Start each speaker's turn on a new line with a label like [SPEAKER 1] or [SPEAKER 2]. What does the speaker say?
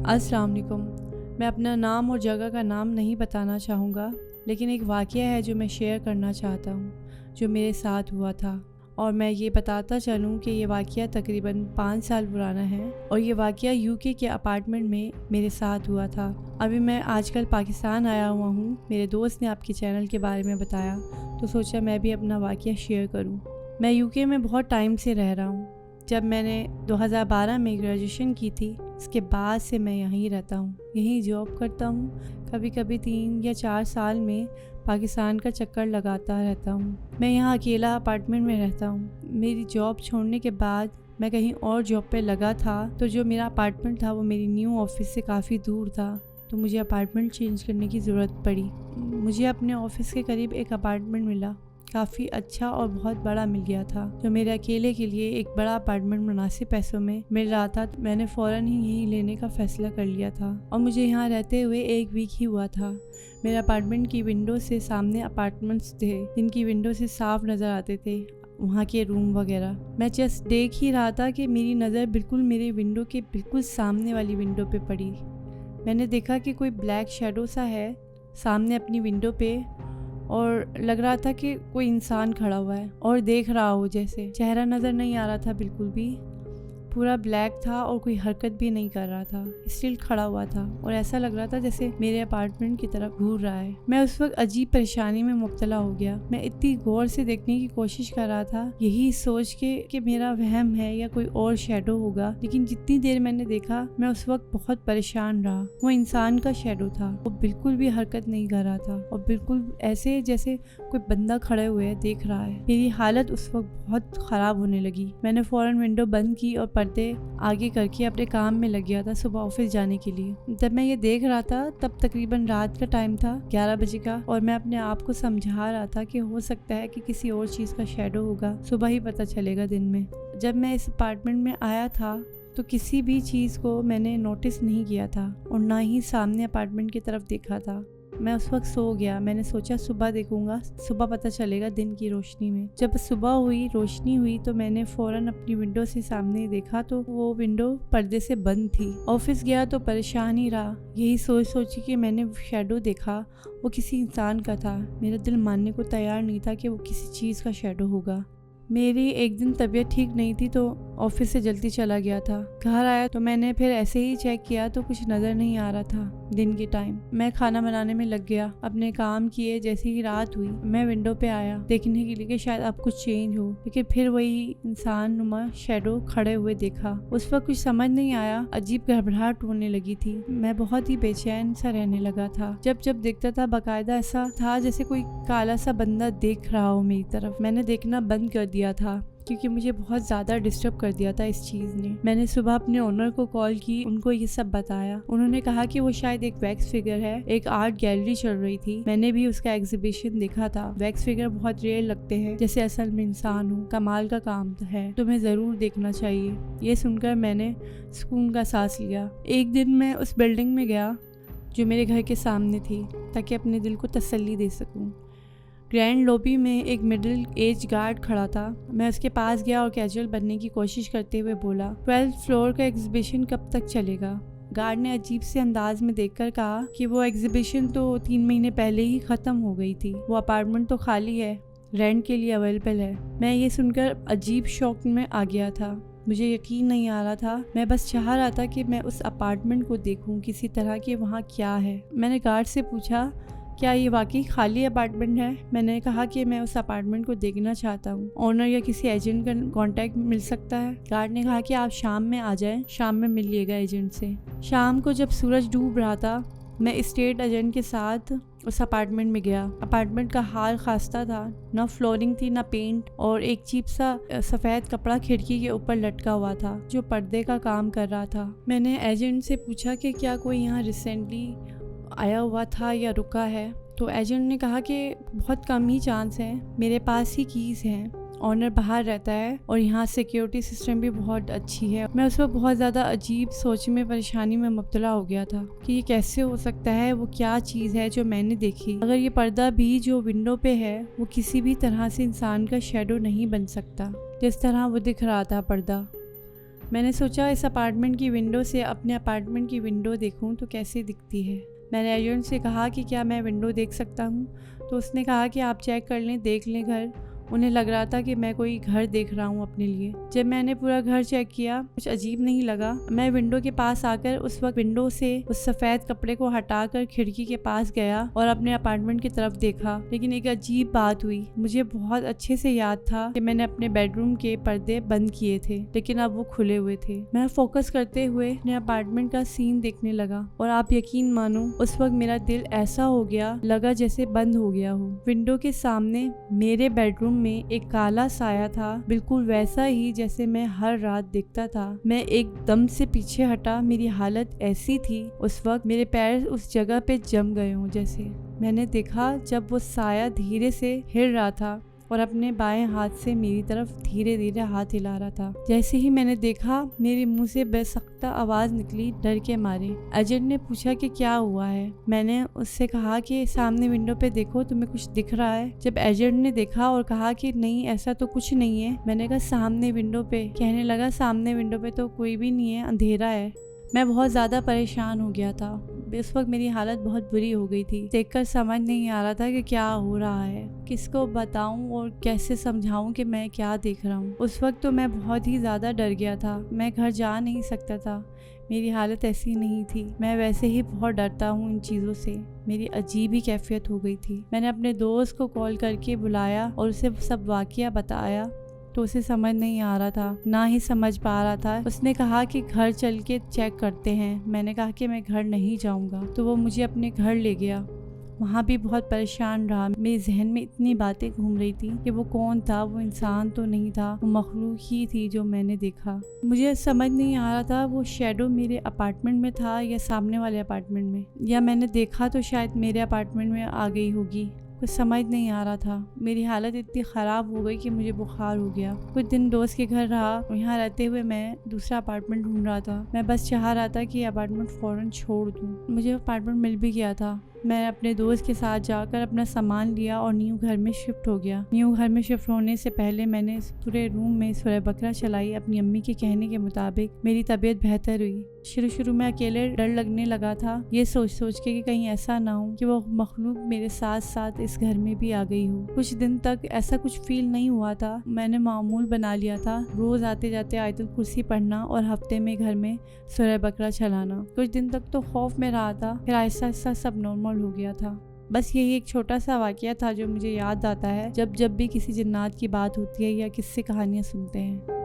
[SPEAKER 1] अस्सलाम वालेकुम। मैं अपना नाम और जगह का नाम नहीं बताना चाहूँगा, लेकिन एक वाक़या है जो मैं शेयर करना चाहता हूँ, जो मेरे साथ हुआ था। और मैं ये बताता चलूँ कि ये वाक़या तकरीबन 5 साल पुराना है और ये वाक़या यूके के अपार्टमेंट में मेरे साथ हुआ था। अभी मैं आजकल पाकिस्तान आया हुआ हूँ। मेरे दोस्त ने आपके चैनल के बारे में बताया, तो सोचा मैं भी अपना वाक़या शेयर करूँ। मैं यूके में बहुत टाइम से रह रहा हूँ। जब मैंने 2012 में ग्रेजुएशन की थी, उसके बाद से मैं यहीं रहता हूँ, यहीं जॉब करता हूँ। कभी कभी 3 या 4 साल में पाकिस्तान का चक्कर लगाता रहता हूँ। मैं यहाँ अकेला अपार्टमेंट में रहता हूँ। मेरी जॉब छोड़ने के बाद मैं कहीं और जॉब पे लगा था, तो जो मेरा अपार्टमेंट था वो मेरी न्यू ऑफिस से काफ़ी दूर था, तो मुझे अपार्टमेंट चेंज करने की ज़रूरत पड़ी। मुझे अपने ऑफिस के करीब एक अपार्टमेंट मिला, काफ़ी अच्छा और बहुत बड़ा मिल गया था। जो मेरे अकेले के लिए एक बड़ा अपार्टमेंट मुनासिब पैसों में मिल रहा था, तो मैंने फ़ौरन ही यहीं लेने का फ़ैसला कर लिया था। और मुझे यहाँ रहते हुए 1 वीक ही हुआ था। मेरे अपार्टमेंट की विंडो से सामने अपार्टमेंट्स थे जिनकी विंडो से साफ नज़र आते थे वहाँ के रूम वगैरह। मैं जस्ट देख ही रहा था कि मेरी नज़र बिल्कुल मेरे विंडो के बिल्कुल सामने वाली विंडो पे पड़ी। मैंने देखा कि कोई ब्लैक शेडो सा है सामने अपनी विंडो पे, और लग रहा था कि कोई इंसान खड़ा हुआ है और देख रहा हो। जैसे चेहरा नज़र नहीं आ रहा था बिल्कुल भी, पूरा ब्लैक था और कोई हरकत भी नहीं कर रहा था, स्टिल खड़ा हुआ था और ऐसा लग रहा था जैसे मेरे अपार्टमेंट की तरफ घूर रहा है। मैं उस वक्त अजीब परेशानी में मुब्तला हो गया। मैं इतनी गौर से देखने की कोशिश कर रहा था, यही सोच के कि मेरा वहम है या कोई और शेडो होगा, लेकिन जितनी देर मैंने देखा मैं उस वक्त बहुत परेशान रहा। वो इंसान का शेडो था, वो बिल्कुल भी हरकत नहीं कर रहा था और बिल्कुल ऐसे जैसे कोई बंदा खड़े हुए देख रहा है। मेरी हालत उस वक्त बहुत ख़राब होने लगी। मैंने फ़ौरन विंडो बंद की और पर्दे आगे करके अपने काम में लग गया था सुबह ऑफिस जाने के लिए। जब मैं ये देख रहा था तब तकरीबन रात का टाइम था, 11 बजे का, और मैं अपने आप को समझा रहा था कि हो सकता है कि किसी और चीज़ का शेडो होगा, सुबह ही पता चलेगा दिन में। जब मैं इस अपार्टमेंट में आया था तो किसी भी चीज़ को मैंने नोटिस नहीं किया था और ना ही सामने अपार्टमेंट की तरफ देखा था। मैं उस वक्त सो गया। मैंने सोचा सुबह देखूंगा, सुबह पता चलेगा दिन की रोशनी में। जब सुबह हुई, रोशनी हुई, तो मैंने फ़ौरन अपनी विंडो से सामने देखा तो वो विंडो पर्दे से बंद थी। ऑफिस गया तो परेशान ही रहा, यही सोच सोची कि मैंने शेडो देखा, वो किसी इंसान का था। मेरा दिल मानने को तैयार नहीं था कि वो किसी चीज़ का शेडो होगा। मेरी एक दिन तबीयत ठीक नहीं थी तो ऑफिस से जल्दी चला गया था। घर आया तो मैंने फिर ऐसे ही चेक किया तो कुछ नज़र नहीं आ रहा था। दिन के टाइम मैं खाना बनाने में लग गया, अपने काम किए। जैसे ही रात हुई मैं विंडो पे आया देखने के लिए कि शायद अब कुछ चेंज हो, लेकिन फिर वही इंसान नुमा शेडो खड़े हुए देखा। उस वक्त कुछ समझ नहीं आया, अजीब घबराहट होने लगी थी। मैं बहुत ही बेचैन सा रहने लगा था। जब जब देखता था बाकायदा ऐसा था जैसे कोई काला सा बंदा देख रहा हो मेरी तरफ। मैंने देखना बंद कर दिया था क्योंकि मुझे बहुत ज़्यादा डिस्टर्ब कर दिया था इस चीज़ ने। मैंने सुबह अपने ओनर को कॉल की, उनको ये सब बताया। उन्होंने कहा कि वो शायद एक वैक्स फिगर है, एक आर्ट गैलरी चल रही थी, मैंने भी उसका एग्जीबिशन देखा था। वैक्स फिगर बहुत रेयर लगते हैं, जैसे असल में इंसान हो। कमाल का काम है, तुम्हें ज़रूर देखना चाहिए। ये सुनकर मैंने सुकून का सांस लिया। एक दिन मैं उस बिल्डिंग में गया जो मेरे घर के सामने थी, ताकि अपने दिल को तसल्ली दे सकूँ। ग्रैंड लॉबी में एक मिडिल एज गार्ड खड़ा था। मैं उसके पास गया और कैजुअल बनने की कोशिश करते हुए बोला, 12th फ्लोर का एग्जीबिशन कब तक चलेगा? गार्ड ने अजीब से अंदाज में देखकर कहा कि वो एग्जीबिशन तो 3 महीने पहले ही ख़त्म हो गई थी, वो अपार्टमेंट तो खाली है, रेंट के लिए अवेलेबल है। मैं ये सुनकर अजीब शौक में आ गया था। मुझे यकीन नहीं आ रहा था। मैं बस चाह रहा था कि मैं उस अपार्टमेंट को देखूं किसी तरह कि वहाँ क्या है। मैंने गार्ड से पूछा, क्या ये वाकई खाली अपार्टमेंट है? मैंने कहा कि मैं उस अपार्टमेंट को देखना चाहता हूँ, ओनर या किसी एजेंट का कांटेक्ट मिल सकता है? गार्ड ने कहा कि आप शाम में आ जाएं, शाम में मिलिएगा एजेंट से। शाम को जब सूरज डूब रहा था मैं स्टेट एजेंट के साथ उस अपार्टमेंट में गया। अपार्टमेंट का हाल खास्ता था, ना फ्लोरिंग थी ना पेंट, और एक चीप सा सफ़ेद कपड़ा खिड़की के ऊपर लटका हुआ था जो पर्दे का काम कर रहा था। मैंने एजेंट से पूछा कि क्या कोई यहाँ रिसेंटली आया हुआ था या रुका है, तो एजेंट ने कहा कि बहुत कम ही चांस है, मेरे पास ही कीज़ हैं, ऑनर बाहर रहता है और यहाँ सिक्योरिटी सिस्टम भी बहुत अच्छी है। मैं उस वक्त बहुत ज़्यादा अजीब सोच में, परेशानी में मुब्तला हो गया था कि ये कैसे हो सकता है, वो क्या चीज़ है जो मैंने देखी। अगर ये पर्दा भी जो विंडो पे है वो किसी भी तरह से इंसान का शेडो नहीं बन सकता जिस तरह वो दिख रहा था पर्दा। मैंने सोचा इस अपार्टमेंट की विंडो से अपने अपार्टमेंट की विंडो देखूं तो कैसी दिखती है। मैंने एजेंट से कहा कि क्या मैं विंडो देख सकता हूं, तो उसने कहा कि आप चेक कर लें, देख लें घर। उन्हें लग रहा था कि मैं कोई घर देख रहा हूँ अपने लिए। जब मैंने पूरा घर चेक किया कुछ अजीब नहीं लगा। मैं विंडो के पास आकर उस वक्त विंडो से उस सफ़ेद कपड़े को हटाकर खिड़की के पास गया और अपने अपार्टमेंट की तरफ देखा। लेकिन एक अजीब बात हुई। मुझे बहुत अच्छे से याद था कि मैंने अपने बेडरूम के पर्दे बंद किए थे, लेकिन अब वो खुले हुए थे। मैं फोकस करते हुए अपने अपार्टमेंट का सीन देखने लगा और आप यकीन मानो उस वक्त मेरा दिल ऐसा हो गया लगा जैसे बंद हो गया हो। विंडो के सामने मेरे बेडरूम में एक काला साया था, बिल्कुल वैसा ही जैसे मैं हर रात देखता था। मैं एकदम से पीछे हटा। मेरी हालत ऐसी थी उस वक्त मेरे पैर उस जगह पे जम गए हों जैसे। मैंने देखा जब वो साया धीरे से हिल रहा था और अपने बाएं हाथ से मेरी तरफ धीरे धीरे हाथ हिला रहा था। जैसे ही मैंने देखा मेरे मुंह से बेसख्ता आवाज निकली डर के मारे। एजेंट ने पूछा कि क्या हुआ है। मैंने उससे कहा कि सामने विंडो पे देखो, तुम्हें कुछ दिख रहा है। जब एजेंट ने देखा और कहा कि नहीं ऐसा तो कुछ नहीं है, मैंने कहा सामने विंडो पे। कहने लगा सामने विंडो पे तो कोई भी नहीं है, अंधेरा है। मैं बहुत ज़्यादा परेशान हो गया था। इस वक्त मेरी हालत बहुत बुरी हो गई थी। देखकर समझ नहीं आ रहा था कि क्या हो रहा है, किसको बताऊं और कैसे समझाऊं कि मैं क्या देख रहा हूं। उस वक्त तो मैं बहुत ही ज़्यादा डर गया था। मैं घर जा नहीं सकता था। मेरी हालत ऐसी नहीं थी। मैं वैसे ही बहुत डरता हूँ इन चीज़ों से। मेरी अजीब ही कैफियत हो गई थी। मैंने अपने दोस्त को कॉल करके बुलाया और उसे सब वाक़या बताया, तो उसे समझ नहीं आ रहा था, ना ही समझ पा रहा था। उसने कहा कि घर चल के चेक करते हैं। मैंने कहा कि मैं घर नहीं जाऊंगा, तो वो मुझे अपने घर ले गया। वहाँ भी बहुत परेशान रहा। मेरे जहन में इतनी बातें घूम रही थी कि वो कौन था, वो इंसान तो नहीं था, वो मखलूक ही थी जो मैंने देखा। मुझे समझ नहीं आ रहा था वो शेडो मेरे अपार्टमेंट में था या सामने वाले अपार्टमेंट में, या मैंने देखा तो शायद मेरे अपार्टमेंट में आ गई होगी। कुछ समझ नहीं आ रहा था। मेरी हालत इतनी ख़राब हो गई कि मुझे बुखार हो गया। कुछ दिन दोस्त के घर रहा। यहाँ रहते हुए मैं दूसरा अपार्टमेंट ढूंढ रहा था। मैं बस चाह रहा था कि अपार्टमेंट फ़ौरन छोड़ दूँ। मुझे अपार्टमेंट मिल भी गया था। मैं अपने दोस्त के साथ जाकर अपना सामान लिया और न्यू घर में शिफ्ट हो गया। न्यू घर में शिफ्ट होने से पहले मैंने पूरे रूम में सूरह बकरा चलाई। अपनी अम्मी के कहने के मुताबिक मेरी तबीयत बेहतर हुई। शुरू में अकेले डर लगने लगा था, ये सोच सोच के कि कहीं ऐसा ना हो कि वो मखलूक मेरे साथ साथ इस घर में भी आ गई हो। कुछ दिन तक ऐसा कुछ फील नहीं हुआ था। मैंने मामूल बना लिया था रोज़ आते जाते आयतुल कुर्सी पढ़ना और हफ्ते में घर में सूरह बकरा चलाना। कुछ दिन तक तो खौफ में रहा था, फिर आहिस्ता आहिस्ता सब नॉर्मल हो गया था। बस यही एक छोटा सा वाक़या था जो मुझे याद आता है जब भी किसी जिन्नात की बात होती है या किस्से कहानियाँ सुनते हैं।